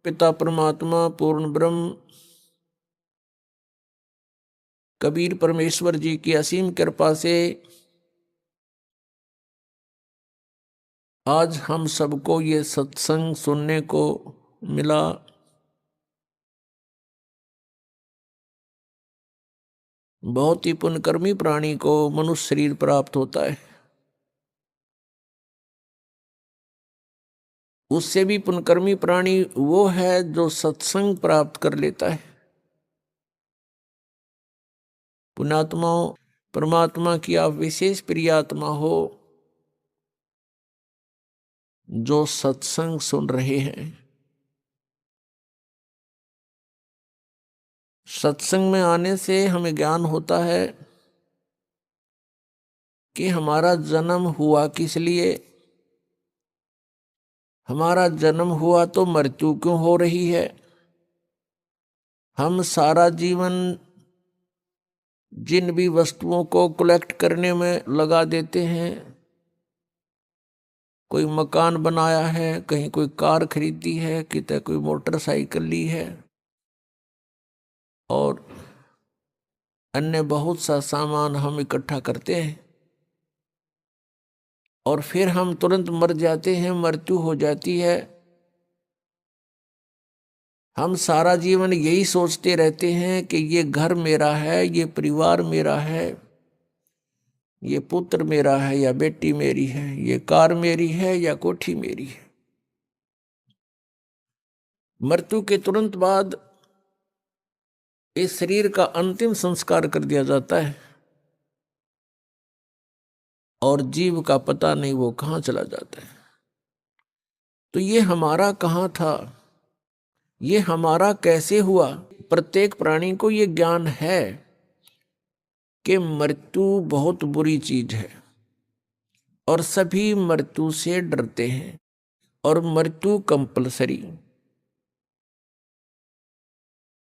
पिता परमात्मा पूर्ण ब्रह्म कबीर परमेश्वर जी की असीम कृपा से आज हम सबको ये सत्संग सुनने को मिला। बहुत ही पुण्यकर्मी प्राणी को मनुष्य शरीर प्राप्त होता है। उससे भी पुण्यकर्मी प्राणी वो है जो सत्संग प्राप्त कर लेता है। पुण्यात्माओं, परमात्मा की आप विशेष प्रिय आत्मा हो जो सत्संग सुन रहे हैं। सत्संग में आने से हमें ज्ञान होता है कि हमारा जन्म हुआ किस लिए। हमारा जन्म हुआ तो मृत्यु क्यों हो रही है। हम सारा जीवन जिन भी वस्तुओं को कलेक्ट करने में लगा देते हैं, कोई मकान बनाया है, कहीं कोई कार खरीदी है, कितने कोई मोटरसाइकिल ली है और अन्य बहुत सा सामान हम इकट्ठा करते हैं और फिर हम तुरंत मर जाते हैं, मृत्यु हो जाती है। हम सारा जीवन यही सोचते रहते हैं कि ये घर मेरा है, ये परिवार मेरा है, ये पुत्र मेरा है या बेटी मेरी है, ये कार मेरी है या कोठी मेरी है। मृत्यु के तुरंत बाद इस शरीर का अंतिम संस्कार कर दिया जाता है और जीव का पता नहीं वो कहाँ चला जाता है। तो ये हमारा कहाँ था, ये हमारा कैसे हुआ। प्रत्येक प्राणी को ये ज्ञान है कि मृत्यु बहुत बुरी चीज है और सभी मृत्यु से डरते हैं और मृत्यु कंपलसरी।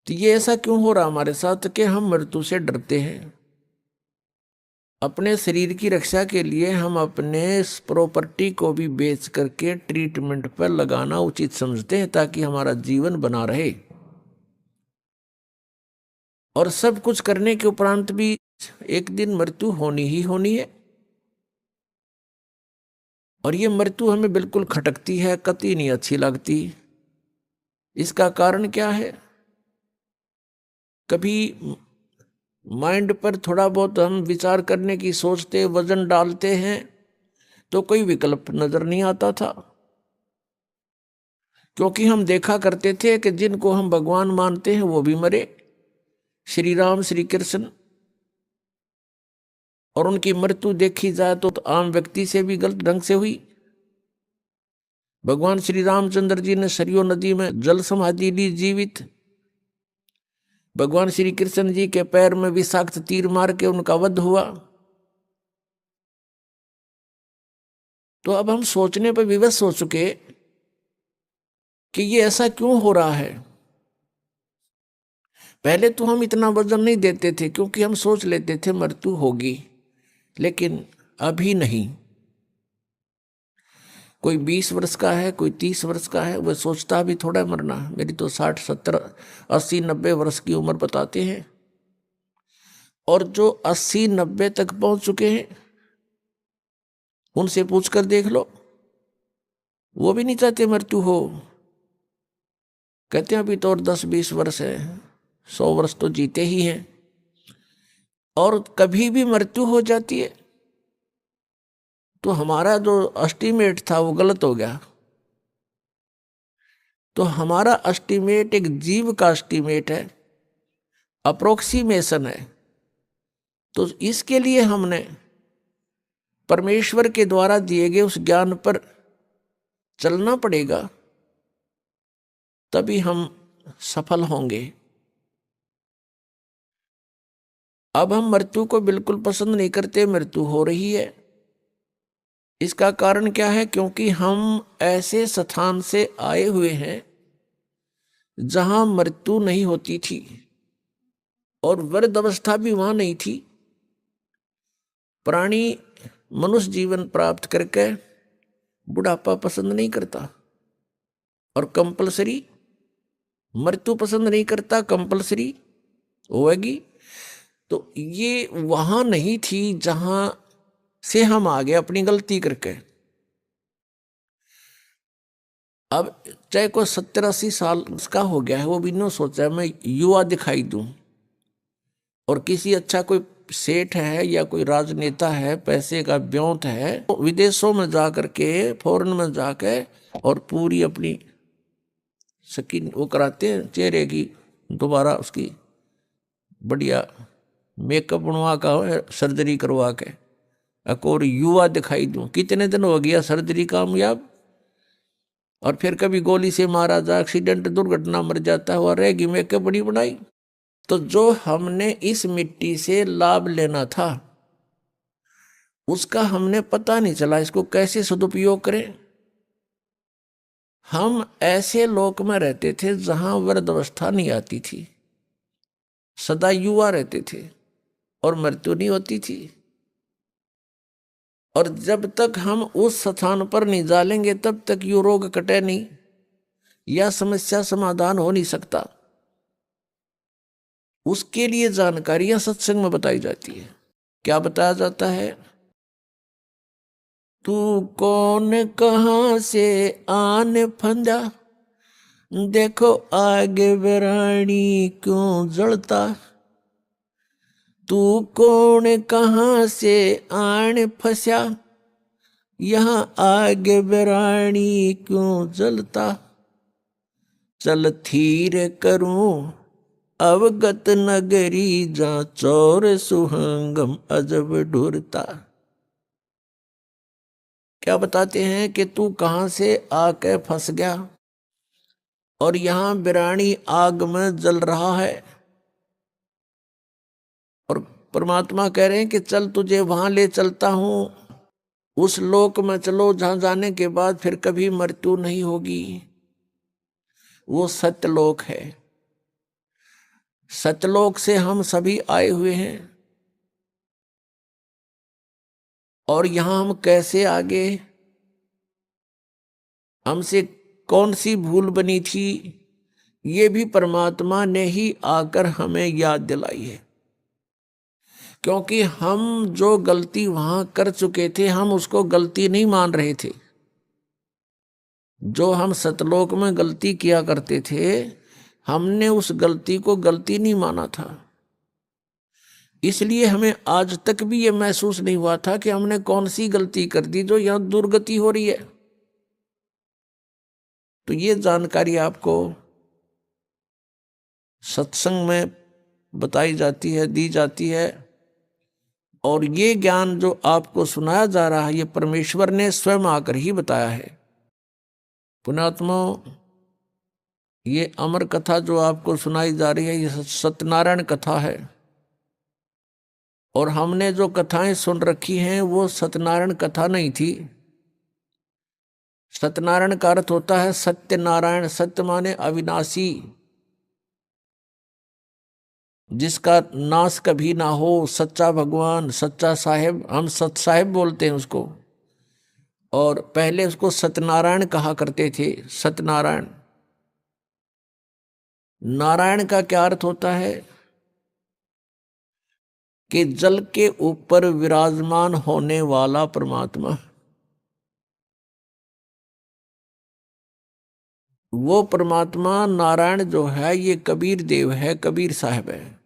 तो ये ऐसा क्यों हो रहा हमारे साथ कि हम मृत्यु से डरते हैं। अपने शरीर की रक्षा के लिए हम अपने प्रॉपर्टी को भी बेच करके ट्रीटमेंट पर लगाना उचित समझते हैं ताकि हमारा जीवन बना रहे। और सब कुछ करने के उपरांत भी एक दिन मृत्यु होनी ही होनी है। और ये मृत्यु हमें बिल्कुल खटकती है, कतई नहीं अच्छी लगती। इसका कारण क्या है। कभी माइंड पर थोड़ा बहुत हम विचार करने की सोचते, वजन डालते हैं तो कोई विकल्प नजर नहीं आता था, क्योंकि हम देखा करते थे कि जिनको हम भगवान मानते हैं वो भी मरे। श्री राम, श्री कृष्ण, और उनकी मृत्यु देखी जाए तो आम व्यक्ति से भी गलत ढंग से हुई। भगवान श्री रामचंद्र जी ने सरयू नदी में जल समाधि ली जीवित। भगवान श्री कृष्ण जी के पैर में विषाक्त तीर मार के उनका वध हुआ। तो अब हम सोचने पर विवश हो चुके कि ये ऐसा क्यों हो रहा है। पहले तो हम इतना वजन नहीं देते थे क्योंकि हम सोच लेते थे मृत्यु होगी, लेकिन अभी नहीं। कोई 20 वर्ष का है, कोई 30 वर्ष का है, वह सोचता भी थोड़ा मरना। मेरी तो 60, 70, 80, 90 वर्ष की उम्र बताते हैं। और जो 80, 90 तक पहुंच चुके हैं उनसे पूछकर देख लो, वो भी नहीं चाहते मृत्यु हो। कहते हैं अभी तो और 10-20 वर्ष है, 100 वर्ष तो जीते ही हैं। और कभी भी मृत्यु हो जाती है तो हमारा जो एस्टीमेट था वो गलत हो गया। तो हमारा एस्टीमेट एक जीव का एस्टीमेट है, अप्रोक्सीमेशन है। तो इसके लिए हमने परमेश्वर के द्वारा दिए गए उस ज्ञान पर चलना पड़ेगा, तभी हम सफल होंगे। अब हम मृत्यु को बिल्कुल पसंद नहीं करते, मृत्यु हो रही है। इसका कारण क्या है, क्योंकि हम ऐसे स्थान से आए हुए हैं जहां मृत्यु नहीं होती थी और वृद्ध अवस्था भी वहां नहीं थी। प्राणी मनुष्य जीवन प्राप्त करके बुढ़ापा पसंद नहीं करता और कंपलसरी मृत्यु पसंद नहीं करता, कंपलसरी होगी। तो ये वहां नहीं थी जहां से हम आ गए अपनी गलती करके। अब चाहे कोई 70-80 साल उसका हो गया है, वो भी नहीं सोचा मैं युवा दिखाई दूं, और किसी अच्छा कोई सेठ है या कोई राजनेता है, पैसे का ब्योंत है, तो विदेशों में जा करके, फॉरेन में जाके और पूरी अपनी स्किन वो कराते हैं चेहरे की, दोबारा उसकी बढ़िया मेकअप बनवा का सर्जरी करवा के, और युवा दिखाई दूं। कितने दिन हो गया सर्जरी कामयाब, और फिर कभी गोली से मारा जा, एक्सीडेंट दुर्घटना मर जाता है, और रहेगी मेकअप बड़ी बनाई। तो जो हमने इस मिट्टी से लाभ लेना था उसका हमने पता नहीं चला, इसको कैसे सदुपयोग करें। हम ऐसे लोक में रहते थे जहां वृद्धावस्था नहीं आती थी, सदा युवा रहते थे और मृत्यु नहीं होती थी। और जब तक हम उस स्थान पर नहीं जालेंगे तब तक ये रोग कटे नहीं, या समस्या समाधान हो नहीं सकता। उसके लिए जानकारियां सत्संग में बताई जाती है। क्या बताया जाता है? तू कौन कहां से आने फंदा, देखो आगे बेरानी क्यों जलता। तू कौन कहां से आने फंसा, यहां आगे बेरानी क्यों जलता। चल थीर करूं अवगत नगरी, जा चोर सुहंगम अजब ढूरता। क्या बताते हैं कि तू कहां से आके फंस गया और यहां बिरानी आग में जल रहा है। और परमात्मा कह रहे हैं कि चल तुझे वहां ले चलता हूं, उस लोक में चलो जहां जाने के बाद फिर कभी मृत्यु नहीं होगी। वो सत्यलोक है। सत्यलोक से हम सभी आए हुए हैं, और यहां हम कैसे आगे, हमसे कौन सी भूल बनी थी, ये भी परमात्मा ने ही आकर हमें याद दिलाई है। क्योंकि हम जो गलती वहां कर चुके थे हम उसको गलती नहीं मान रहे थे। जो हम सतलोक में गलती किया करते थे हमने उस गलती को गलती नहीं माना था। इसलिए हमें आज तक भी ये महसूस नहीं हुआ था कि हमने कौन सी गलती कर दी जो यहां दुर्गति हो रही है। तो ये जानकारी आपको सत्संग में बताई जाती है, दी जाती है। और ये ज्ञान जो आपको सुनाया जा रहा है ये परमेश्वर ने स्वयं आकर ही बताया है। पुण्यात्मा, ये अमर कथा जो आपको सुनाई जा रही है ये सत्यनारायण कथा है। और हमने जो कथाएं सुन रखी हैं वो सत्यनारायण कथा नहीं थी। सत्यनारायण का अर्थ होता है सत्यनारायण। सत्य माने अविनाशी, जिसका नाश कभी ना हो, सच्चा भगवान, सच्चा साहेब। हम सत साहेब बोलते हैं उसको। और पहले उसको सत्यनारायण कहा करते थे। सत्यनारायण। नारायण का क्या अर्थ होता है कि जल के ऊपर विराजमान होने वाला परमात्मा। वो परमात्मा नारायण जो है ये कबीर देव है, कबीर साहब है,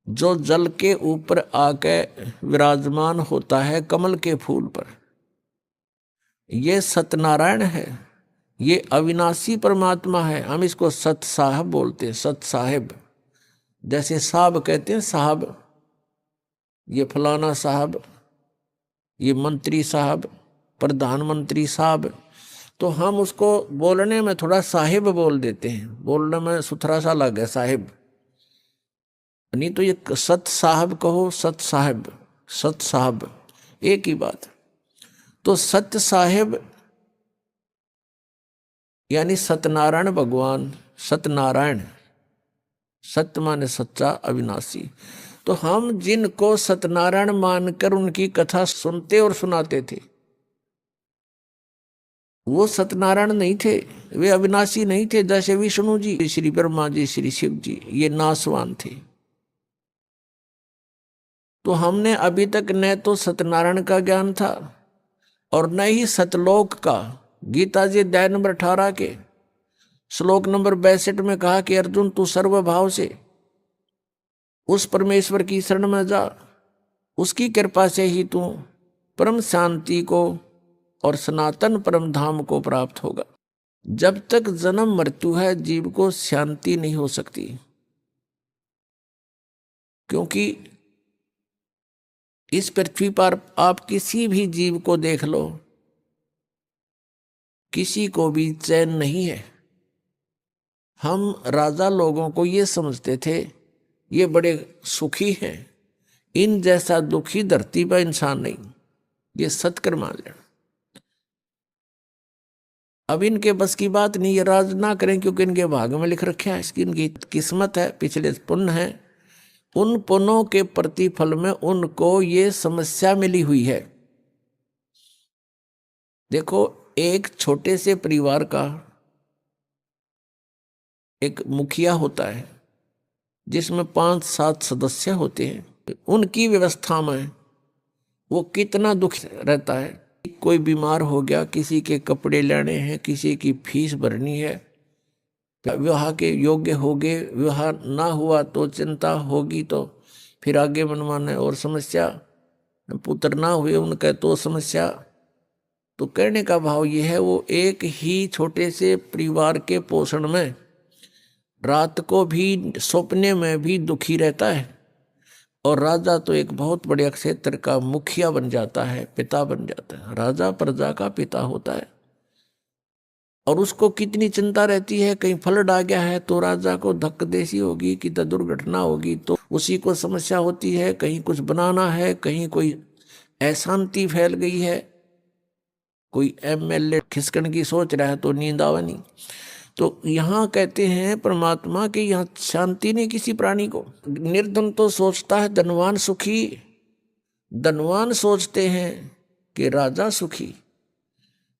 जो जल के ऊपर आके विराजमान होता है कमल के फूल पर। ये सत्यनारायण है, ये अविनाशी परमात्मा है। हम इसको सत साहब बोलते हैं, सत साहेब। जैसे साहब कहते हैं साहब, ये फलाना साहब, ये मंत्री साहब, प्रधानमंत्री साहब। तो हम उसको बोलने में थोड़ा साहिब बोल देते हैं, बोलने में सुथरा सा लगे साहिब। नहीं तो ये सत साहब कहो, सत साहब, सत साहब एक ही बात। तो सत्य साहेब यानी सत्यनारायण भगवान। सत्यनारायण, सत्य माने सच्चा, अविनाशी। तो हम जिनको सत्यनारायण मानकर उनकी कथा सुनते और सुनाते थे वो सत्यनारायण नहीं थे, वे अविनाशी नहीं थे। जैसे विष्णु जी, श्री ब्रह्मा जी, श्री शिव जी, ये नाशवान थे। तो हमने अभी तक न तो सत्यनारायण का ज्ञान था और न ही सतलोक का। गीता जी अध्याय नंबर 18 के श्लोक नंबर 62 में कहा कि अर्जुन तू सर्वभाव से उस परमेश्वर की शरण में जा, उसकी कृपा से ही तू परम शांति को और सनातन परम धाम को प्राप्त होगा। जब तक जन्म मृत्यु है जीव को शांति नहीं हो सकती, क्योंकि इस पृथ्वी पर आप किसी भी जीव को देख लो, किसी को भी चैन नहीं है। हम राजा लोगों को ये समझते थे ये बड़े सुखी हैं, इन जैसा दुखी धरती पर इंसान नहीं। ये सत्कर मान लेना। अब इनके बस की बात नहीं, ये राज ना करें क्योंकि इनके भाग में लिख रखा है, इसकी इनकी किस्मत है, पिछले पुण्य है। उन पुण्यों के प्रतिफल में उनको ये समस्या मिली हुई है। देखो, एक छोटे से परिवार का एक मुखिया होता है जिसमें 5-7 सदस्य होते हैं। उनकी व्यवस्था में वो कितना दुख रहता है। कोई बीमार हो गया, किसी के कपड़े लेने हैं, किसी की फीस भरनी है, विवाह के योग्य हो गए, विवाह ना हुआ तो चिंता होगी, तो फिर आगे मनमाने और समस्या, पुत्र ना हुए उनका तो समस्या। तो कहने का भाव ये है, वो एक ही छोटे से परिवार के पोषण में रात को भी सपने में भी दुखी रहता है। और राजा तो एक बहुत बड़े क्षेत्र का मुखिया बन जाता है, पिता बन जाता है। राजा प्रजा का पिता होता है और उसको कितनी चिंता रहती है, कहीं फ्लड आ गया है तो राजा को धक्का देसी होगी कि दुर्घटना होगी तो उसी को समस्या होती है। कहीं कुछ बनाना है, कहीं कोई अशांति फैल गई है, कोई एमएलए खिसकन की सोच रहा है तो नींद आवा नहीं। तो यहाँ कहते हैं परमात्मा की यहाँ शांति नहीं किसी प्राणी को। निर्धन तो सोचता है धनवान सुखी, धनवान सोचते हैं कि राजा सुखी।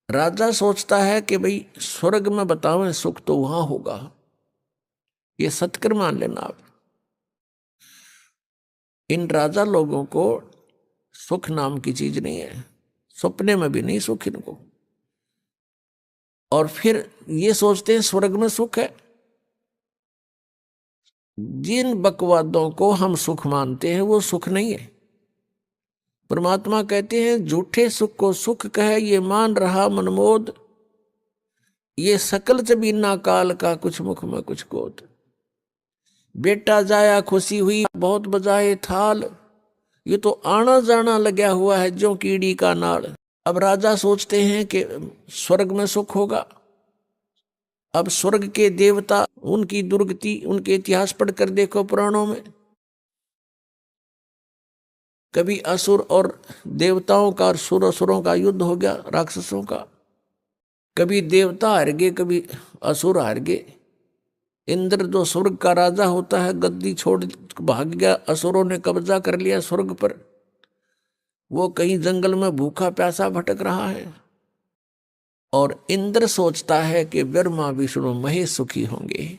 राजा सोचता है कि भाई स्वर्ग में बताओ सुख तो वहां होगा। ये सत्कर मान लेना आप। इन राजा लोगों को सुख नाम की चीज नहीं है, सपने में भी नहीं सुख इनको। और फिर ये सोचते हैं स्वर्ग में सुख है। जिन बकवादों को हम सुख मानते हैं वो सुख नहीं है। परमात्मा कहते हैं झूठे सुख को सुख कहे ये मान रहा मनमोद, ये सकल जबीना काल का कुछ मुख में कुछ गोद। बेटा जाया खुशी हुई बहुत बजाए थाल, ये तो आना जाना लगा हुआ है जो कीड़ी का नाल। अब राजा सोचते हैं कि स्वर्ग में सुख होगा। अब स्वर्ग के देवता, उनकी दुर्गति, उनके इतिहास पढ़कर देखो पुराणों में। कभी असुर और देवताओं का और सुर असुरों का युद्ध हो गया, राक्षसों का। कभी देवता हार गए, कभी असुर हार गए। इंद्र जो स्वर्ग का राजा होता है गद्दी छोड़ भाग गया, असुरों ने कब्जा कर लिया स्वर्ग पर। वो कहीं जंगल में भूखा प्यासा भटक रहा है। और इंद्र सोचता है कि ब्रह्मा विष्णु महेश सुखी होंगे।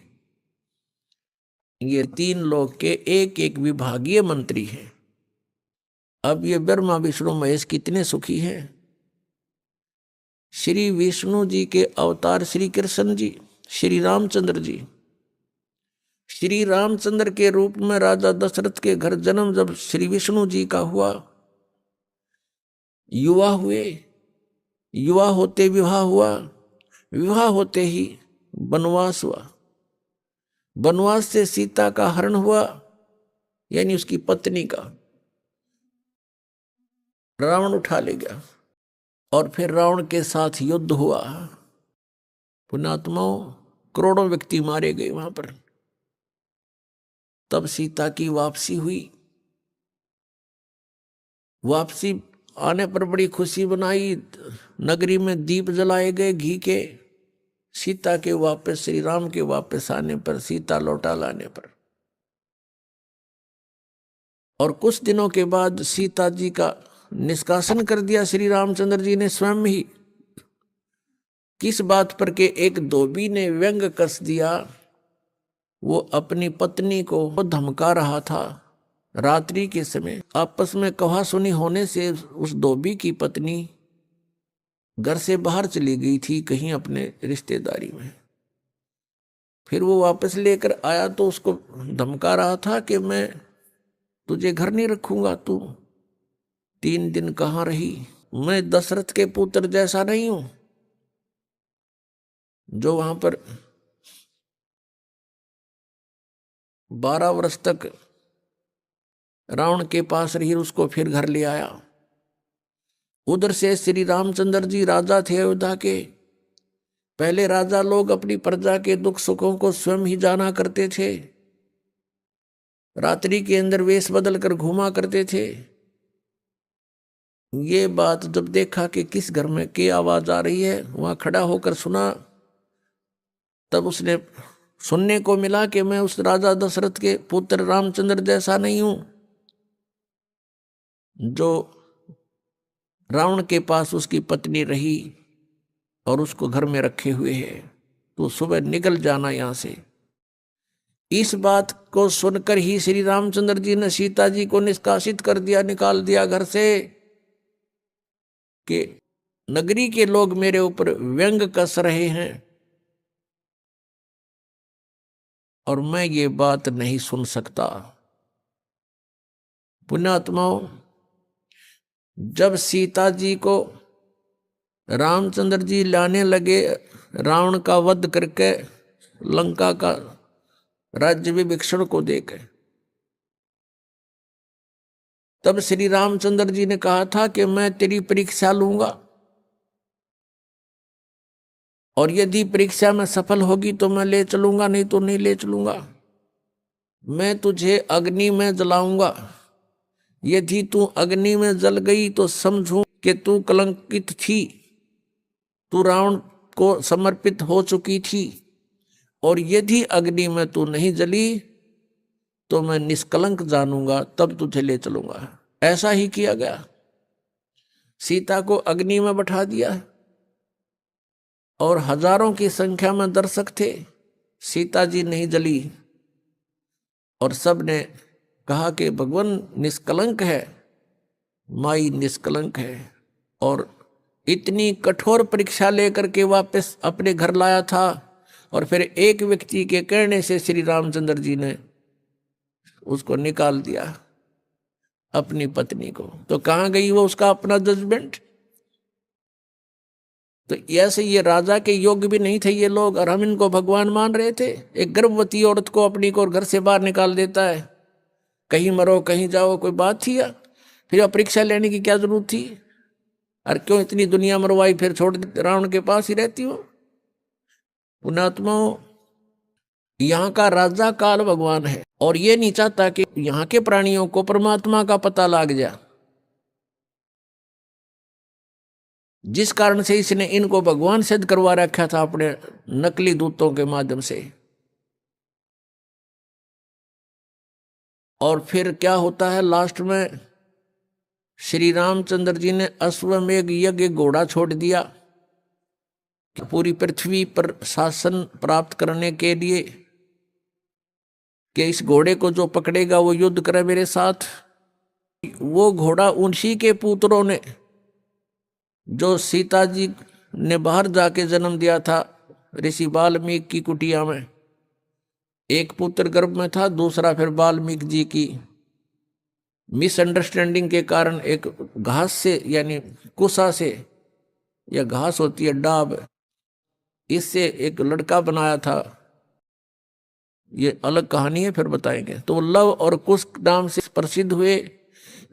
ये 3 लोग के एक एक विभागीय मंत्री हैं। अब ये ब्रह्मा विष्णु महेश कितने सुखी हैं। श्री विष्णु जी के अवतार श्री कृष्ण जी, श्री रामचंद्र जी, श्री रामचंद्र के रूप में राजा दशरथ के घर जन्म जब श्री विष्णु जी का हुआ, युवा हुए, युवा होते विवाह हुआ, विवाह होते ही वनवास हुआ, वनवास से सीता का हरण हुआ, यानी उसकी पत्नी का रावण उठा ले गया। और फिर रावण के साथ युद्ध हुआ, पुण्यात्माओं करोड़ों व्यक्ति मारे गए वहां पर। तब सीता की वापसी हुई। वापसी आने पर बड़ी खुशी बनाई, नगरी में दीप जलाए गए घी के। सीता के वापस, श्री राम के वापस आने पर, सीता लौटा लाने पर। और कुछ दिनों के बाद सीता जी का निष्कासन कर दिया श्री रामचंद्र जी ने स्वयं ही। किस बात पर के एक धोबी ने व्यंग कस दिया। वो अपनी पत्नी को धमका रहा था। रात्रि के समय आपस में कहा सुनी होने से उस धोबी की पत्नी घर से बाहर चली गई थी कहीं अपने रिश्तेदारी में। फिर वो वापस लेकर आया तो उसको धमका रहा था कि मैं तुझे घर नहीं रखूंगा, तू 3 दिन कहाँ रही। मैं दशरथ के पुत्र जैसा नहीं हूं जो वहां पर 12 वर्ष तक रावण के पास रही, उसको फिर घर ले आया। उधर से श्री रामचंद्र जी राजा थे अयोध्या के। पहले राजा लोग अपनी प्रजा के दुख सुखों को स्वयं ही जाना करते थे। रात्रि के अंदर वेश बदल कर घूमा करते थे। ये बात जब देखा कि किस घर में की आवाज आ रही है, वहां खड़ा होकर सुना, तब उसने सुनने को मिला कि मैं उस राजा दशरथ के पुत्र रामचंद्र जैसा नहीं हूं जो रावण के पास उसकी पत्नी रही और उसको घर में रखे हुए है। तो सुबह निकल जाना यहां से। इस बात को सुनकर ही श्री रामचंद्र जी ने सीता जी को निष्कासित कर दिया, निकाल दिया घर से कि नगरी के लोग मेरे ऊपर व्यंग कस रहे हैं और मैं ये बात नहीं सुन सकता। पुण्यात्माओं, जब सीता जी को रामचंद्र जी लाने लगे रावण का वध करके लंका का राज्य विभीषण को देकर, तब श्री रामचंद्र जी ने कहा था कि मैं तेरी परीक्षा लूंगा और यदि परीक्षा में सफल होगी तो मैं ले चलूंगा, नहीं तो नहीं ले चलूंगा। मैं तुझे अग्नि में जलाऊंगा, यदि तू अग्नि में जल गई तो समझूं कि तू कलंकित थी, तू रावण को समर्पित हो चुकी थी। और यदि अग्नि में तू नहीं जली तो मैं निष्कलंक जानूंगा, तब तुझे ले चलूंगा। ऐसा ही किया गया। सीता को अग्नि में बैठा दिया और हजारों की संख्या में दर्शक थे। सीता जी नहीं जली और सब ने कहा कि भगवान निष्कलंक है, माई निष्कलंक है। और इतनी कठोर परीक्षा लेकर के वापस अपने घर लाया था। और फिर एक व्यक्ति के कहने से श्री रामचंद्र जी ने उसको निकाल दिया, अपनी पत्नी को। तो कहाँ गई वो उसका अपना जजमेंट। तो ऐसे ये राजा के योग्य भी नहीं थे ये लोग, और हम इनको भगवान मान रहे थे। एक गर्भवती औरत को अपनी को घर से बाहर निकाल देता है, कहीं मरो कहीं जाओ, कोई बात थी या? फिर परीक्षा लेने की क्या जरूरत थी? और क्यों इतनी दुनिया मरवाई, फिर छोड़ रावण के पास ही रहती हो। पुण्यात्माओं, यहाँ का राजा काल भगवान है और ये नहीं चाहता कि यहाँ के प्राणियों को परमात्मा का पता लग जाए, जिस कारण से इसने इनको भगवान सिद्ध करवा रखा था अपने नकली दूतों के माध्यम से। और फिर क्या होता है लास्ट में, श्री रामचंद्र जी ने अश्वमेघ यज्ञ घोड़ा छोड़ दिया कि पूरी पृथ्वी पर शासन प्राप्त करने के लिए कि इस घोड़े को जो पकड़ेगा वो युद्ध करे मेरे साथ। वो घोड़ा उन्हीं के पुत्रों ने, जो सीता जी ने बाहर जाके जन्म दिया था ऋषि वाल्मीकि की कुटिया में, एक पुत्र गर्भ में था, दूसरा फिर वाल्मीकि जी की मिसअंडरस्टैंडिंग के कारण एक घास से यानी कुसा से, या घास होती है डाब, इससे एक लड़का बनाया था। ये अलग कहानी है, फिर बताएंगे। तो लव और कुश नाम से प्रसिद्ध हुए।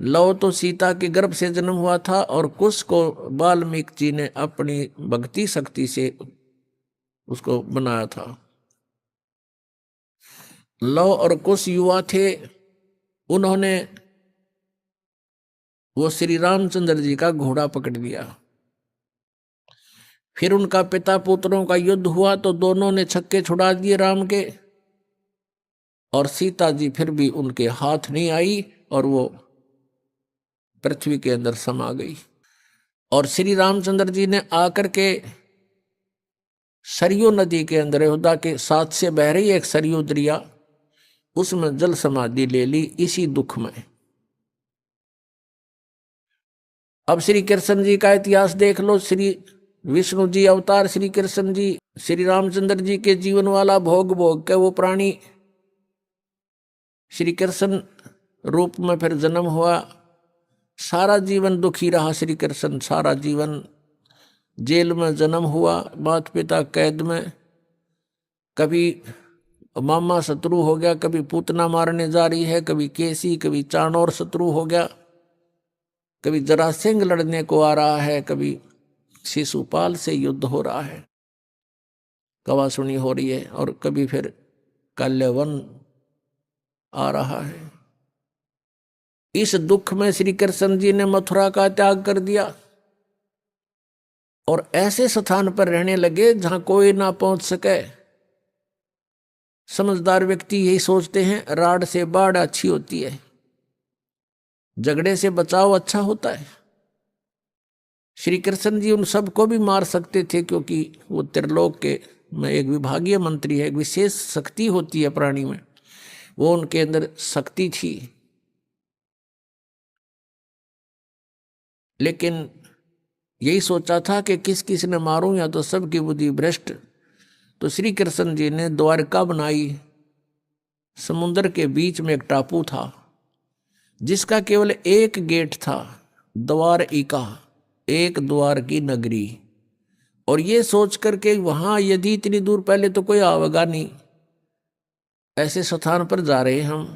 लव तो सीता के गर्भ से जन्म हुआ था और कुश को वाल्मीकि जी ने अपनी भक्ति शक्ति से उसको बनाया था। लव और कुश युवा थे, उन्होंने वो श्री रामचंद्र जी का घोड़ा पकड़ लिया। फिर उनका पिता पुत्रों का युद्ध हुआ तो दोनों ने छक्के छुड़ा दिए राम के, और सीता जी फिर भी उनके हाथ नहीं आई और वो पृथ्वी के अंदर समा गई। और श्री रामचंद्र जी ने आकर के सरयू नदी के अंदर अयोध्या के साथ से बह रही एक सरयू दरिया, उसमें जल समाधि ले ली इसी दुख में। अब श्री कृष्ण जी का इतिहास देख लो। श्री विष्णु जी अवतार, श्री कृष्ण जी, श्री रामचंद्र जी के जीवन वाला भोग भोग के वो प्राणी श्री कृष्ण रूप में फिर जन्म हुआ। सारा जीवन दुखी रहा श्री कृष्ण, सारा जीवन जेल में जन्म हुआ, माता पिता कैद में, कभी मामा शत्रु हो गया, कभी पूतना मारने जा रही है, कभी केसी, कभी चाणोर शत्रु हो गया, कभी जरासिंह लड़ने को आ रहा है, कभी शिशुपाल से युद्ध हो रहा है, कवासुनी हो रही है, और कभी फिर कल्यवन आ रहा है। इस दुख में श्री कृष्ण जी ने मथुरा का त्याग कर दिया और ऐसे स्थान पर रहने लगे जहां कोई ना पहुंच सके। समझदार व्यक्ति यही सोचते हैं, राड से बाढ़ अच्छी होती है, झगड़े से बचाव अच्छा होता है। श्री कृष्ण जी उन सबको भी मार सकते थे, क्योंकि वो त्रिलोक के में एक विभागीय मंत्री है, एक विशेष शक्ति होती है प्राणी में, वो उनके अंदर शक्ति थी। लेकिन यही सोचा था कि किस किस ने मारूं, या तो सबकी बुद्धि भ्रष्ट। तो श्री कृष्ण जी ने द्वारका बनाई। समुद्र के बीच में एक टापू था जिसका केवल एक गेट था, द्वारिका, एक द्वार की नगरी। और ये सोच करके वहां यदि इतनी दूर पहले तो कोई आवेगा नहीं, ऐसे स्थान पर जा रहे हम,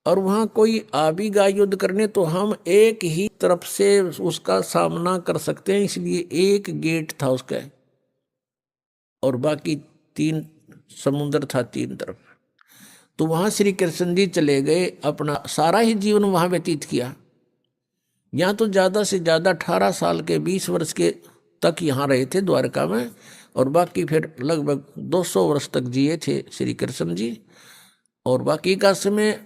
और वहां कोई आ भी गा युद्ध करने तो हम एक ही तरफ से उसका सामना कर सकते हैं, इसलिए एक गेट था उसका, और बाकी 3 समुद्र था 3 तरफ। तो वहां श्री कृष्ण जी चले गए, अपना सारा ही जीवन वहां व्यतीत किया। यहाँ तो ज्यादा से ज्यादा 18 साल के 20 वर्ष के तक यहाँ रहे थे द्वारका में, और बाकी फिर लगभग 200 वर्ष तक जिए थे श्री कृष्ण जी, और बाकी का समय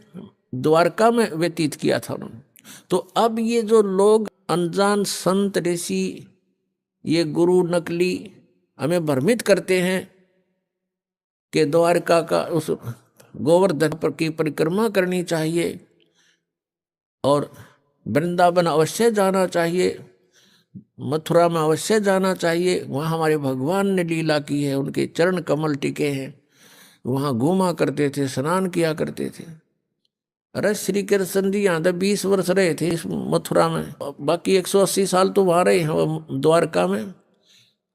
द्वारका में व्यतीत किया था उन्होंने। तो अब ये जो लोग अनजान संत ऋषि, ये गुरु नकली हमें भ्रमित करते हैं कि द्वारका का उस गोवर्धन पर की परिक्रमा करनी चाहिए और वृंदावन अवश्य जाना चाहिए, मथुरा में अवश्य जाना चाहिए, वहाँ हमारे भगवान ने लीला की है, उनके चरण कमल टिके हैं, वहाँ घूमा करते थे, स्नान किया करते थे। अरे श्री कृष्ण जी यहाँ 20 वर्ष रहे थे इस मथुरा में, बाकी 180 साल तो वहाँ रहे हैं द्वारका में,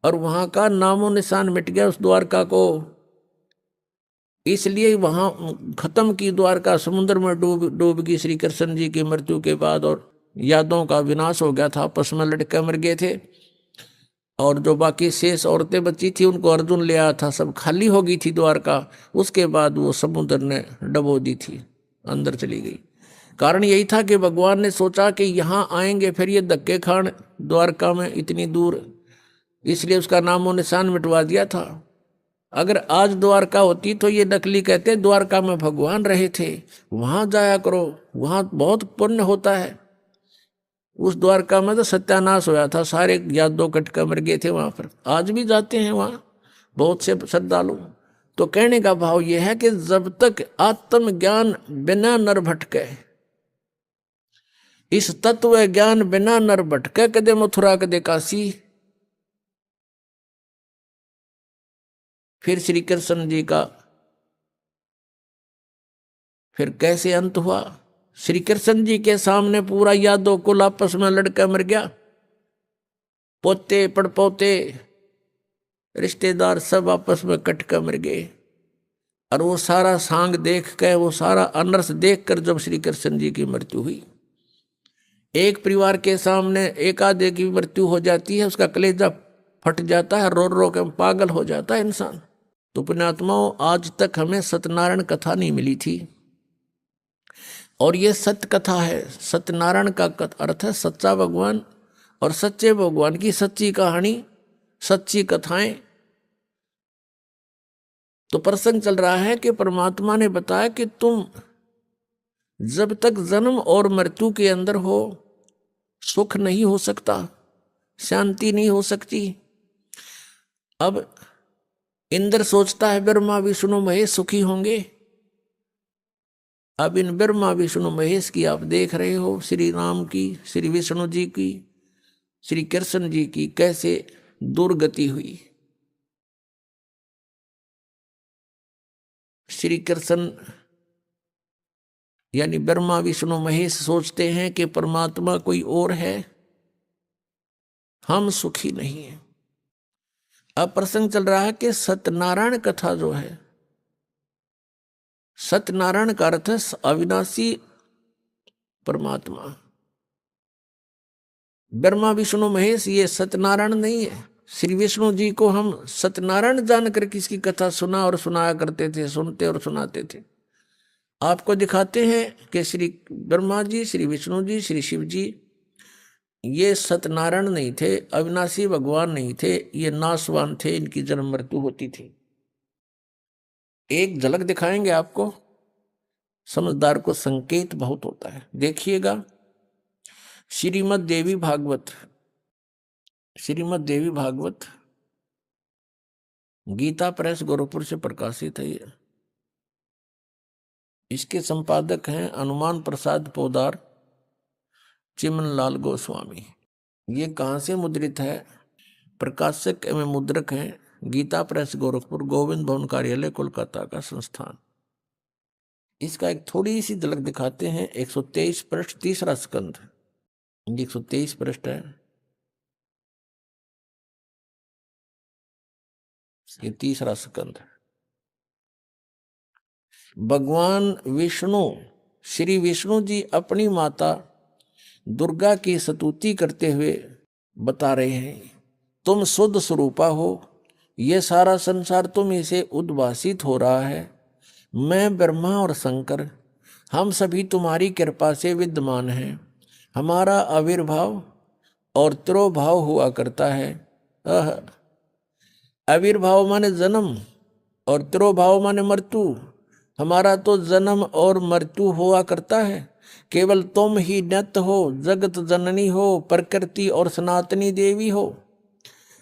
और वहाँ का नामो निशान मिट गया उस द्वारका को। इसलिए वहाँ खत्म की द्वारका, समुद्र में डूब गई श्री कृष्ण जी की मृत्यु के बाद, और यादों का विनाश हो गया था, आपस में लड़के मर गए थे, और जो बाकी शेष औरतें बची थी उनको अर्जुन ले आया था, सब खाली हो गई थी द्वारका। उसके बाद वो समुद्र ने डबो दी थी, अंदर चली गई। कारण यही था कि भगवान ने सोचा कि यहाँ आएंगे फिर ये धक्के खान द्वारका में इतनी दूर, इसलिए उसका नामो निशान मिटवा दिया था। अगर आज द्वारका होती तो ये नकली कहते द्वारका में भगवान रहे थे, वहां जाया करो, वहां बहुत पुण्य होता है। उस द्वारका में तो सत्यानाश होया था, सारे यादव कटका मर गए थे वहां पर। आज भी जाते हैं वहां बहुत से श्रद्धालु। तो कहने का भाव यह है कि जब तक आत्मज्ञान बिना नर भटके, इस तत्व ज्ञान बिना नर भटके, कदे मथुरा कदे काशी। फिर श्री कृष्ण जी का फिर कैसे अंत हुआ? श्री कृष्ण जी के सामने पूरा यादव कुल आपस में लड़का मर गया, पोते पड़पोते रिश्तेदार सब आपस में कट कर मर गए। और वो सारा सांग देख कर, वो सारा अनर्थ देख कर जब श्री कृष्ण जी की मृत्यु हुई, एक परिवार के सामने एक आधे की मृत्यु हो जाती है, उसका कलेजा फट जाता है, रो रो के पागल हो जाता है इंसान। तो पुण्यात्माओं, आज तक हमें सत्यनारायण कथा नहीं मिली थी, और ये सत्य कथा है। सत्यनारायण का अर्थ है सच्चा भगवान, और सच्चे भगवान की सच्ची कहानी, सच्ची कथाएं। तो प्रसंग चल रहा है कि परमात्मा ने बताया कि तुम जब तक जन्म और मृत्यु के अंदर हो, सुख नहीं हो सकता, शांति नहीं हो सकती। अब इंद्र सोचता है ब्रह्मा विष्णु महेश सुखी होंगे। अब इन ब्रह्मा विष्णु महेश की आप देख रहे हो, श्री राम की, श्री विष्णु जी की, श्री कृष्ण जी की कैसे दुर्गति हुई। श्री कृष्ण यानी ब्रह्मा विष्णु महेश सोचते हैं कि परमात्मा कोई और है, हम सुखी नहीं हैं। अब प्रसंग चल रहा है कि सत्यनारायण कथा जो है, सत्यनारायण का अर्थ है अविनाशी परमात्मा। ब्रह्मा विष्णु महेश ये सत्यनारायण नहीं है। श्री विष्णु जी को हम सत्यनारायण जानकर किसकी कथा सुना और सुनाया करते थे, सुनते और सुनाते थे। आपको दिखाते हैं कि श्री ब्रह्मा जी, श्री विष्णु जी, श्री शिव जी ये सत्यनारायण नहीं थे, अविनाशी भगवान नहीं थे, ये नाशवान थे, इनकी जन्म मृत्यु होती थी। एक झलक दिखाएंगे आपको, समझदार को संकेत बहुत होता है। देखिएगा श्रीमद् देवी भागवत, श्रीमद् देवी भागवत गीता प्रेस गोरखपुर से प्रकाशित है ये। इसके संपादक हैं हनुमान प्रसाद पोदार, चिमन लाल गोस्वामी। ये कहाँ से मुद्रित है? प्रकाशक एवं मुद्रक हैं गीता प्रेस गोरखपुर, गोविंद भवन कार्यालय कोलकाता का संस्थान। इसका एक थोड़ी सी झलक दिखाते हैं। 123 पृष्ठ, तीसरा स्कंध, 123 पृष्ठ है ये, तीसरा स्कंध। भगवान विष्णु, श्री विष्णु जी अपनी माता दुर्गा की स्तुति करते हुए बता रहे हैं, तुम शुद्ध स्वरूपा हो, ये सारा संसार तुम इसे उद्भासित हो रहा है। मैं ब्रह्मा और शंकर हम सभी तुम्हारी कृपा से विद्यमान हैं। हमारा आविर्भाव और तिरोभाव हुआ करता है। आविर्भाव माने जन्म और तिरोभाव माने मृत्यु। हमारा तो जन्म और मृत्यु हुआ करता है। केवल तुम ही नित्य हो, जगत जननी हो, प्रकृति और सनातनी देवी हो।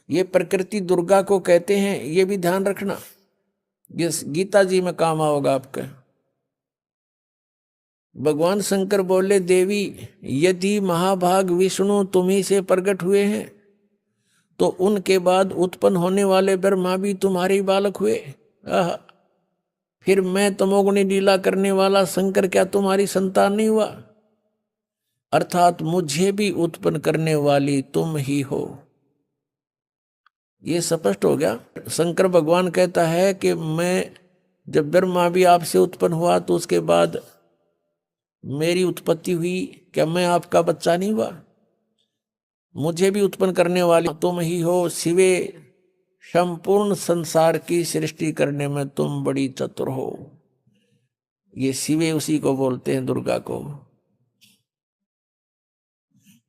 ये प्रकृति दुर्गा को कहते हैं, ये भी ध्यान रखना, ये गीता जी में काम आओगा आपका। भगवान शंकर बोले, देवी यदि महाभाग विष्णु तुम्ही से प्रकट हुए हैं तो उनके बाद उत्पन्न होने वाले ब्रह्मा भी तुम्हारे बालक हुए। फिर मैं तमोगुणी लीला करने वाला शंकर क्या तुम्हारी संतान नहीं हुआ? अर्थात मुझे भी उत्पन्न करने वाली तुम ही हो। ये स्पष्ट हो गया। शंकर भगवान कहता है कि मैं जब ब्रह्मा भी आपसे उत्पन्न हुआ तो उसके बाद मेरी उत्पत्ति हुई, क्या मैं आपका बच्चा नहीं हुआ? मुझे भी उत्पन्न करने वाली तुम ही हो। शिवे संपूर्ण संसार की सृष्टि करने में तुम बड़ी चतुर हो। ये शिवे उसी को बोलते हैं, दुर्गा को।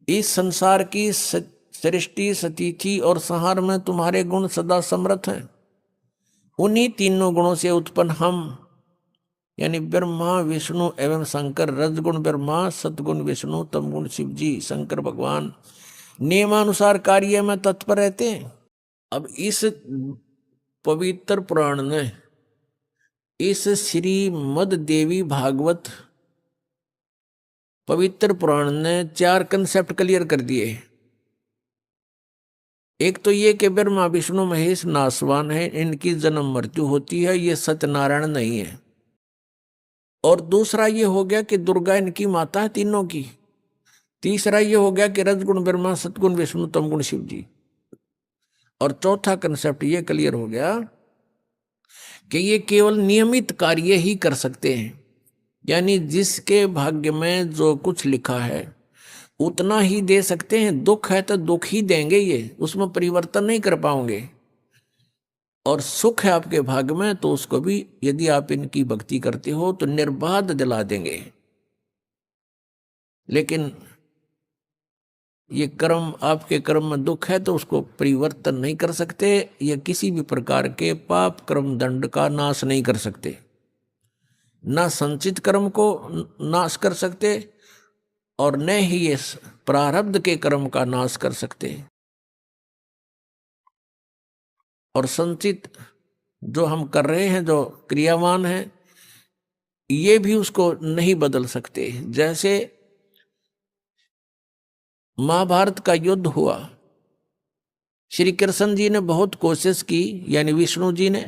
इस संसार की सृष्टि, स्थिति और संहार में तुम्हारे गुण सदा समर्थ हैं। उन्हीं तीनों गुणों से उत्पन्न हम यानी ब्रह्मा विष्णु एवं शंकर, रजगुण ब्रह्मा, सतगुण विष्णु, तमगुण शिव जी, शंकर भगवान नियमानुसार कार्य में तत्पर रहते हैं। अब इस पवित्र पुराण ने, इस श्रीमद् देवी भागवत पवित्र पुराण ने 4 कंसेप्ट क्लियर कर दिए। एक तो ये कि ब्रह्मा विष्णु महेश नासवान है, इनकी जन्म मृत्यु होती है, ये सत्यनारायण नहीं है। और दूसरा ये हो गया कि दुर्गा इनकी माता है तीनों की। तीसरा ये हो गया कि रजगुण ब्रह्मा, सतगुण विष्णु, तमगुण शिव जी। और चौथा कंसेप्ट ये क्लियर हो गया कि ये केवल नियमित कार्य ही कर सकते हैं, यानी जिसके भाग्य में जो कुछ लिखा है उतना ही दे सकते हैं। दुख है तो दुख ही देंगे, ये उसमें परिवर्तन नहीं कर पाओगे। और सुख है आपके भाग्य में तो उसको भी यदि आप इनकी भक्ति करते हो तो निर्बाध दिला देंगे। लेकिन ये कर्म, आपके कर्म में दुख है तो उसको परिवर्तन नहीं कर सकते। ये किसी भी प्रकार के पाप कर्म दंड का नाश नहीं कर सकते, ना संचित कर्म को नाश कर सकते और न ही ये प्रारब्ध के कर्म का नाश कर सकते। और संचित जो हम कर रहे हैं, जो क्रियावान है, ये भी उसको नहीं बदल सकते। जैसे महाभारत का युद्ध हुआ, श्री कृष्ण जी ने बहुत कोशिश की, यानी विष्णु जी ने,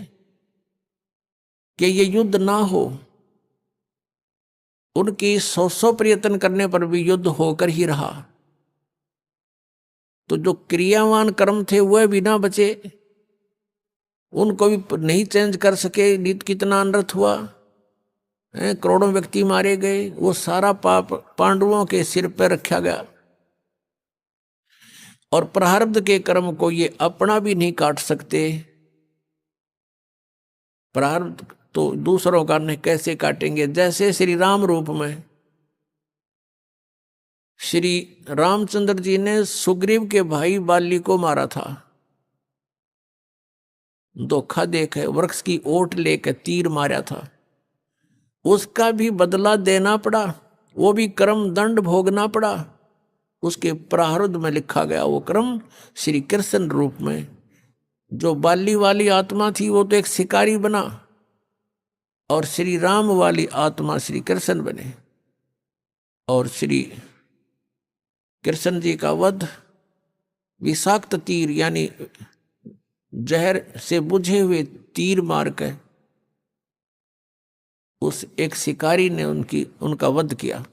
कि ये युद्ध ना हो। उनकी 100 प्रयत्न करने पर भी युद्ध होकर ही रहा। तो जो क्रियावान कर्म थे वह भी ना बचे, उनको भी नहीं चेंज कर सके। नित कितना अनर्थ हुआ, करोड़ों व्यक्ति मारे गए। वो सारा पाप पांडवों के सिर पर रखा गया, और प्रारब्ध के कर्म को ये अपना भी नहीं काट सकते। प्रारब्ध तो दूसरों का नहीं, कैसे काटेंगे। जैसे श्री राम रूप में श्री रामचंद्र जी ने सुग्रीव के भाई बाली को मारा था, धोखा देकर वृक्ष की ओट लेकर तीर मारा था। उसका भी बदला देना पड़ा, वो भी कर्म दंड भोगना पड़ा। उसके प्रारब्ध में लिखा गया वो कर्म श्री कृष्ण रूप में। जो बाली वाली आत्मा थी वो तो एक शिकारी बना, और श्री राम वाली आत्मा श्री कृष्ण बने। और श्री कृष्ण जी का वध विषाक्त तीर, यानी जहर से बुझे हुए तीर मार कर उस एक शिकारी ने उनका वध किया।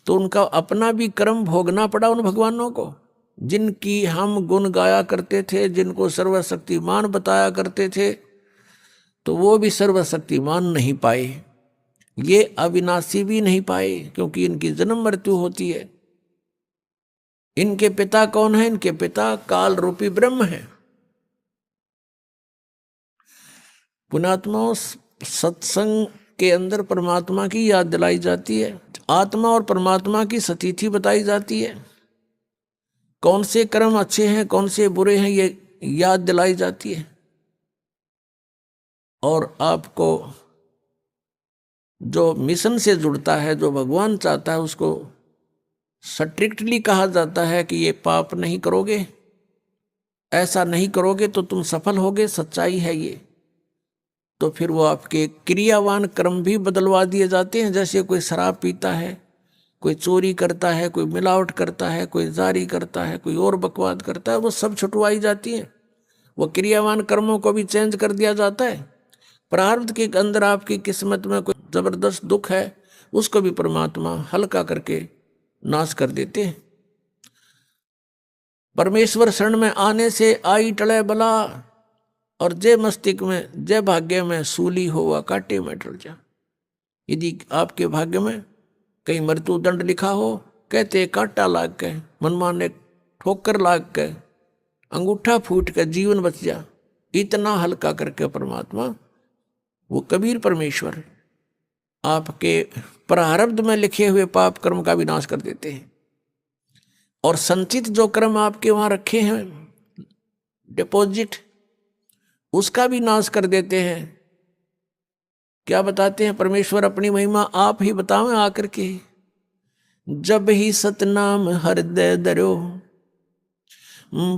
तो उनका अपना भी कर्म भोगना पड़ा उन भगवानों को, जिनकी हम गुण गाया करते थे, जिनको सर्वशक्तिमान बताया करते थे। तो वो भी सर्वशक्तिमान नहीं पाए, ये अविनाशी भी नहीं पाए, क्योंकि इनकी जन्म मृत्यु होती है। इनके पिता कौन है? इनके पिता काल रूपी ब्रह्म है। पुण्यात्माओं, सत्संग के अंदर परमात्मा की याद दिलाई जाती है, आत्मा और परमात्मा की सतिथि बताई जाती है, कौन से कर्म अच्छे हैं कौन से बुरे हैं ये याद दिलाई जाती है। और आपको जो मिशन से जुड़ता है, जो भगवान चाहता है, उसको स्ट्रिक्टली कहा जाता है कि ये पाप नहीं करोगे, ऐसा नहीं करोगे तो तुम सफल होगे, सच्चाई है ये। तो फिर वो आपके क्रियावान कर्म भी बदलवा दिए जाते हैं। जैसे कोई शराब पीता है, कोई चोरी करता है, कोई मिलावट करता है, कोई जारी करता है, कोई और बकवाद करता है, वो सब छुटवाई जाती है। वो क्रियावान कर्मों को भी चेंज कर दिया जाता है। प्रारब्ध के अंदर आपकी किस्मत में कोई जबरदस्त दुख है, उसको भी परमात्मा हल्का करके नाश कर देते हैं। परमेश्वर शरण में आने से आई टले बला, और जय मस्तिष्क में जय भाग्य में सूली होवा काटे में टल जा। यदि आपके भाग्य में कहीं मृत्यु दंड लिखा हो, कहते कांटा लाग के, मनमाने ठोकर लाग के, अंगूठा फूट के जीवन बच जा। इतना हल्का करके परमात्मा, वो कबीर परमेश्वर, आपके प्रारब्ध में लिखे हुए पाप कर्म का विनाश कर देते हैं। और संचित जो कर्म आपके वहां रखे हैं डिपॉजिट, उसका भी नाश कर देते हैं। क्या बताते हैं परमेश्वर अपनी महिमा? आप ही बतावें आकर के। जब ही सतनाम हृदय धरो,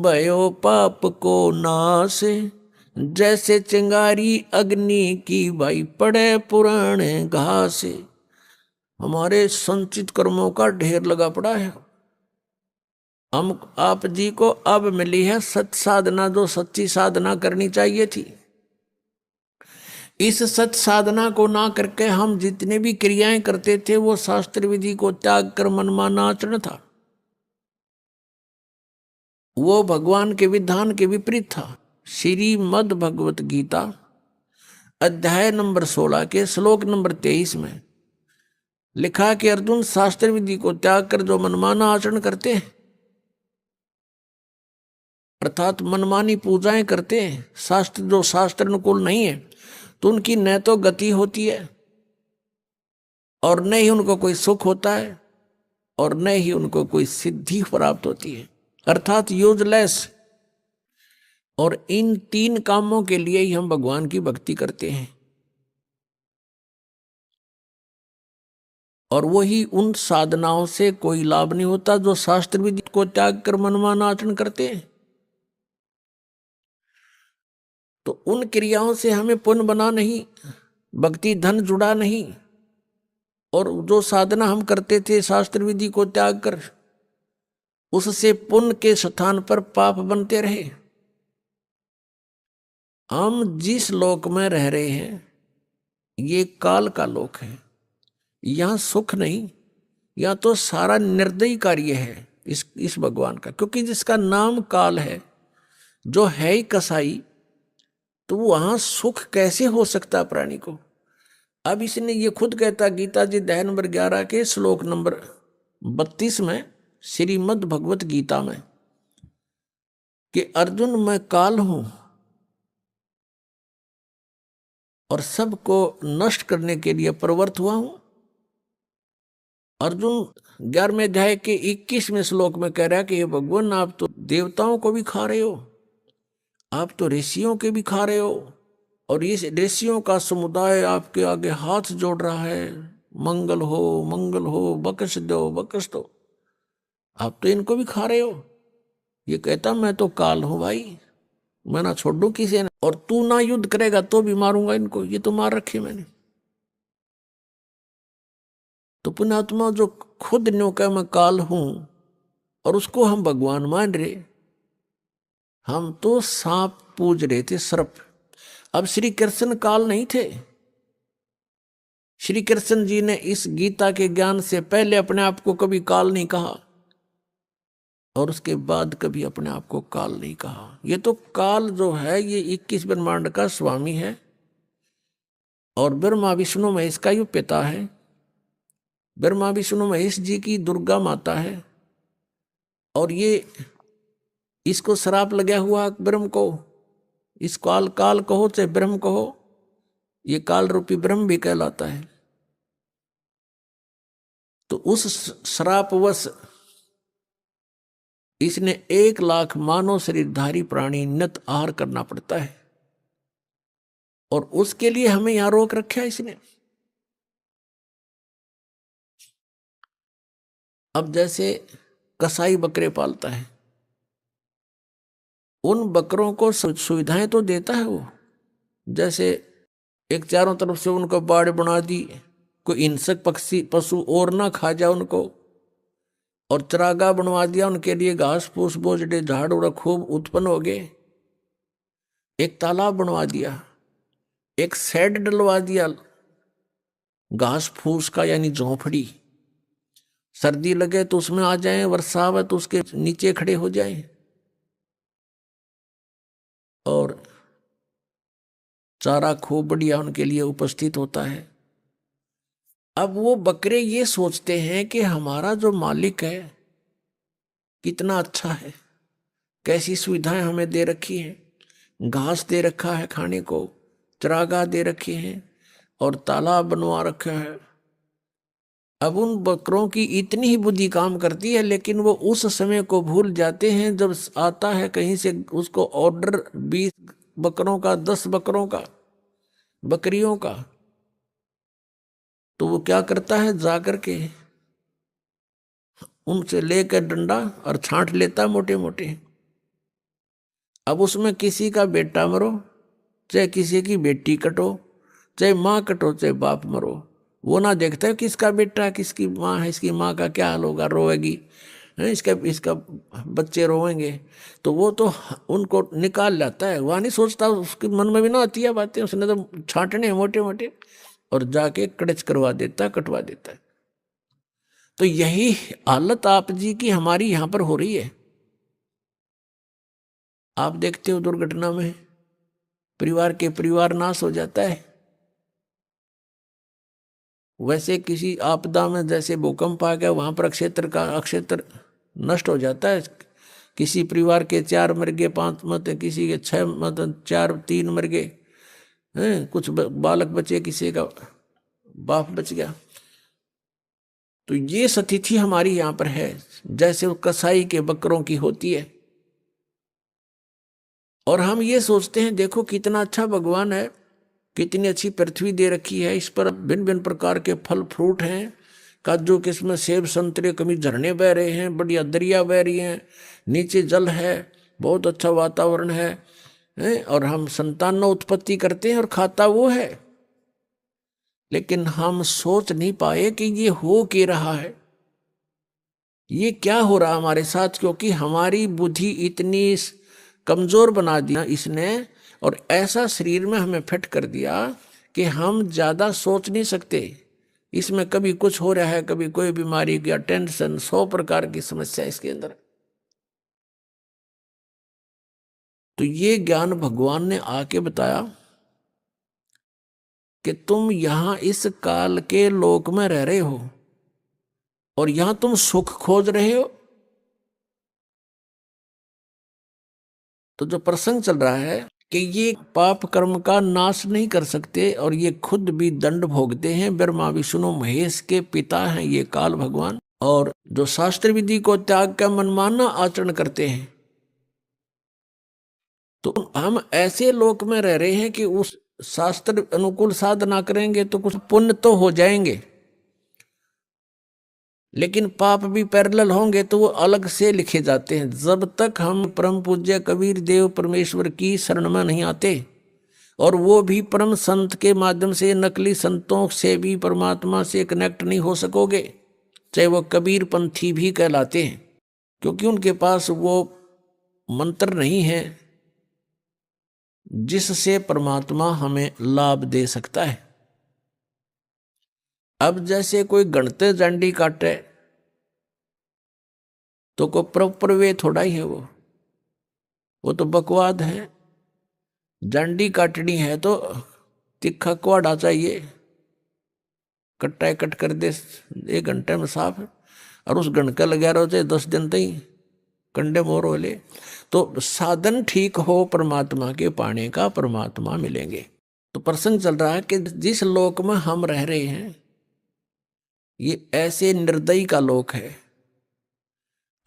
भयो पाप को नाश, जैसे चिंगारी अग्नि की भाई पड़े पुराने घास। हमारे संचित कर्मों का ढेर लगा पड़ा है। हम आप जी को अब मिली है सत साधना, जो सच्ची साधना करनी चाहिए थी। इस सत साधना को ना करके हम जितने भी क्रियाएं करते थे वो शास्त्र विधि को त्याग कर मनमाना आचरण था, वो भगवान के विधान के विपरीत था। श्रीमद् भगवत गीता अध्याय नंबर 16 के श्लोक नंबर 23 में लिखा कि अर्जुन, शास्त्र विधि को त्याग कर जो मनमाना आचरण करते हैं, अर्थात मनमानी पूजाएं करते हैं, शास्त्र जो शास्त्र अनुकूल नहीं है, तो उनकी न तो गति होती है और न ही उनको कोई सुख होता है और न ही उनको कोई सिद्धि प्राप्त होती है, अर्थात यूजलेस। और इन तीन कामों के लिए ही हम भगवान की भक्ति करते हैं। और वही उन साधनाओं से कोई लाभ नहीं होता जो शास्त्र विधि को त्याग कर मनमाना आचरण करते हैं। तो तो उन क्रियाओं से हमें पुण्य बना नहीं, भक्ति धन जुड़ा नहीं, और जो साधना हम करते थे शास्त्र विधि को त्याग कर, उससे पुण्य के स्थान पर पाप बनते रहे। हम जिस लोक में रह रहे हैं ये काल का लोक है, यहां सुख नहीं, यहां तो सारा निर्दयी कार्य है इस भगवान का, क्योंकि जिसका नाम काल है, जो है ही कसाई, तो वहां सुख कैसे हो सकता प्राणी को। अब इसने ये खुद कहता, गीता जी अध्याय नंबर 11 के श्लोक नंबर 32 में श्रीमद् भगवत गीता में, कि अर्जुन मैं काल हूं और सबको नष्ट करने के लिए प्रवृत्त हुआ हूं। अर्जुन 11वें अध्याय के 21वें श्लोक में कह रहा है कि हे भगवान, आप तो देवताओं को भी खा रहे हो, आप तो ऋषियों के भी खा रहे हो, और इस ऋषियों का समुदाय आपके आगे हाथ जोड़ रहा है, मंगल हो मंगल हो, बख्श दो बख्श दो, आप तो इनको भी खा रहे हो। ये कहता मैं तो काल हूं भाई, मैं ना छोड़ दूं किसी ने, और तू ना युद्ध करेगा तो भी मारूंगा इनको, ये तो मार रखे मैंने। तो पुण्यात्मा जो खुद न्यों का मैं काल हूं और उसको हम भगवान मान रहे, हम तो सांप पूज रहे थे, सर्प। अब श्री कृष्ण काल नहीं थे। श्री कृष्ण जी ने इस गीता के ज्ञान से पहले अपने आप को कभी काल नहीं कहा, और उसके बाद कभी अपने आप को काल नहीं कहा। ये तो काल जो है ये 21 ब्रह्मांड का स्वामी है, और ब्रह्मा विष्णु महेश का ये पिता है। ब्रह्मा विष्णु महेश जी की दुर्गा माता है, और ये इसको श्राप लगा हुआ ब्रह्म को, इस काल काल कहो चाहे ब्रह्म कहो, ये काल रूपी ब्रह्म भी कहलाता है। तो उस श्रापवश इसने 1 लाख मानव शरीरधारी प्राणी नित आहार करना पड़ता है, और उसके लिए हमें यहां रोक रखा है इसने। अब जैसे कसाई बकरे पालता है, उन बकरों को सुविधाएं तो देता है वो, जैसे एक चारों तरफ से उनको बाड़ बना दी, कोई हिंसक पक्षी पशु और ना खा जाए उनको, और चरागाह बनवा दिया उनके लिए, घास फूस बोझड़े झाड़ उड़ खूब उत्पन्न हो गए। एक तालाब बनवा दिया, एक शेड डलवा दिया घास फूस का, यानी झोंपड़ी, सर्दी लगे तो उसमें आ जाएं, वर्षा आवे तो उसके नीचे खड़े हो जाएं, और चारा खूब बढ़िया उनके लिए उपस्थित होता है। अब वो बकरे ये सोचते हैं कि हमारा जो मालिक है कितना अच्छा है, कैसी सुविधाएं हमें दे रखी हैं, घास दे रखा है खाने को, चरागाह दे रखे हैं, और तालाब बनवा रखा है। अब उन बकरों की इतनी ही बुद्धि काम करती है, लेकिन वो उस समय को भूल जाते हैं जब आता है कहीं से उसको ऑर्डर 20 बकरों का, 10 बकरों का, बकरियों का, तो वो क्या करता है, जाकर के उनसे लेकर डंडा और छांट लेता मोटे मोटे। अब उसमें किसी का बेटा मरो, चाहे किसी की बेटी कटो, चाहे माँ कटो, चाहे बाप मरो, वो ना देखता है किसका बेटा किसकी माँ है, इसकी माँ का क्या हाल होगा, रोएगी, इसका बच्चे रोएंगे, तो वो तो उनको निकाल लाता है, वह नहीं सोचता, उसके मन में भी ना आती है बातें, उसने तो छांटने मोटे मोटे, और जाके कड़च करवा देता, कटवा देता है। तो यही हालत आप जी की हमारी यहां पर हो रही है। आप देखते हो दुर्घटना में परिवार नाश हो जाता है, वैसे किसी आपदा में जैसे भूकंप आ गया, वहां पर अक्षेत्र नष्ट हो जाता है। किसी परिवार के 4 मर गए, 5 मत, किसी के 6 मत, 4 3 मर गए हैं, कुछ बालक बचे, किसी का बाप बच गया। तो ये स्थिति हमारी यहाँ पर है, जैसे वो कसाई के बकरों की होती है। और हम ये सोचते हैं देखो कितना अच्छा भगवान है, कितनी अच्छी पृथ्वी दे रखी है, इस पर भिन्न भिन्न प्रकार के फल फ्रूट हैं, काजू किस्म सेब संतरे, कभी झरने बह रहे हैं, बढ़िया दरिया बह रही हैं, नीचे जल है, बहुत अच्छा वातावरण है, हैं, और हम संतान उत्पत्ति करते हैं और खाता वो है। लेकिन हम सोच नहीं पाए कि ये हो क्या रहा है, ये क्या हो रहा हमारे साथ, क्योंकि हमारी बुद्धि इतनी कमजोर बना दिया इसने, और ऐसा शरीर में हमें फिट कर दिया कि हम ज्यादा सोच नहीं सकते। इसमें कभी कुछ हो रहा है, कभी कोई बीमारी या टेंशन, 100 प्रकार की समस्या इसके अंदर। तो ये ज्ञान भगवान ने आके बताया कि तुम यहां इस काल के लोक में रह रहे हो और यहां तुम सुख खोज रहे हो। तो जो प्रसंग चल रहा है कि ये पाप कर्म का नाश नहीं कर सकते और ये खुद भी दंड भोगते हैं। ब्रह्मा विष्णु महेश के पिता हैं ये काल भगवान, और जो शास्त्र विधि को त्याग कर मनमाना आचरण करते हैं। तो हम ऐसे लोक में रह रहे हैं कि उस शास्त्र अनुकूल साधना करेंगे तो कुछ पुण्य तो हो जाएंगे, लेकिन पाप भी पैरेलल होंगे तो वो अलग से लिखे जाते हैं। जब तक हम परम पूज्य कबीर देव परमेश्वर की शरण में नहीं आते, और वो भी परम संत के माध्यम से, नकली संतों से भी परमात्मा से कनेक्ट नहीं हो सकोगे, चाहे वो कबीर पंथी भी कहलाते हैं, क्योंकि उनके पास वो मंत्र नहीं है जिससे परमात्मा हमें लाभ दे सकता है। अब जैसे कोई गणते जांडी काटे तो कोई प्रॉपर वे थोड़ा ही है, वो तो बकवाद है। जांडी काटनी है तो तिखा कुआड़ा चाहिए, कट्टा कट कर दे 1 घंटे में साफ, और उस गणका लगा रहो चाहे 10 दिन तक कंडे मोर हो ले। तो साधन ठीक हो परमात्मा के पाने का, परमात्मा मिलेंगे। तो प्रसंग चल रहा है कि जिस लोक में हम रह रहे हैं ये ऐसे निर्दयी का लोक है।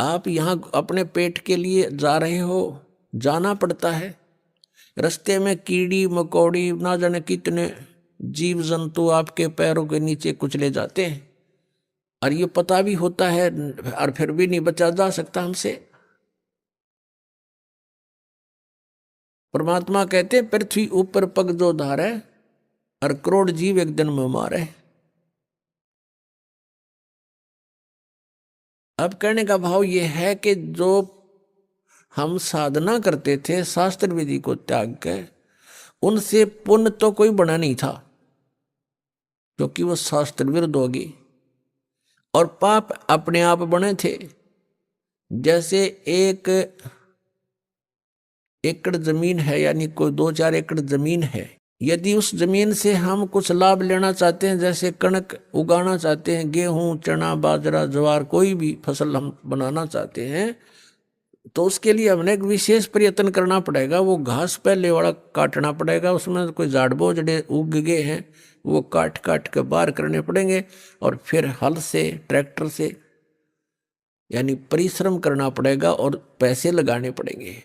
आप यहाँ अपने पेट के लिए जा रहे हो, जाना पड़ता है, रास्ते में कीड़ी मकोड़ी ना जाने कितने जीव जंतु आपके पैरों के नीचे कुचले जाते हैं, और ये पता भी होता है, और फिर भी नहीं बचा जा सकता हमसे। परमात्मा कहते हैं पृथ्वी ऊपर पग जो धारे, और करोड़ जीव एक दिन में मारे। अब कहने का भाव ये है कि जो हम साधना करते थे शास्त्र विधि को त्याग कर, उनसे पुण्य तो कोई बना नहीं था, क्योंकि वो शास्त्र विरुद्ध होगी, और पाप अपने आप बने थे। जैसे 1 एकड़ जमीन है, यानी कोई 2-4 एकड़ जमीन है, यदि उस जमीन से हम कुछ लाभ लेना चाहते हैं, जैसे कणक उगाना चाहते हैं, गेहूं चना बाजरा ज्वार कोई भी फसल हम बनाना चाहते हैं, तो उसके लिए हमने एक विशेष प्रयत्न करना पड़ेगा। वो घास पहले वाला काटना पड़ेगा, उसमें कोई झाड़ बोझड़े उग गए हैं वो काट काट के बाहर करने पड़ेंगे, और फिर हल से ट्रैक्टर से यानी परिश्रम करना पड़ेगा और पैसे लगाने पड़ेंगे।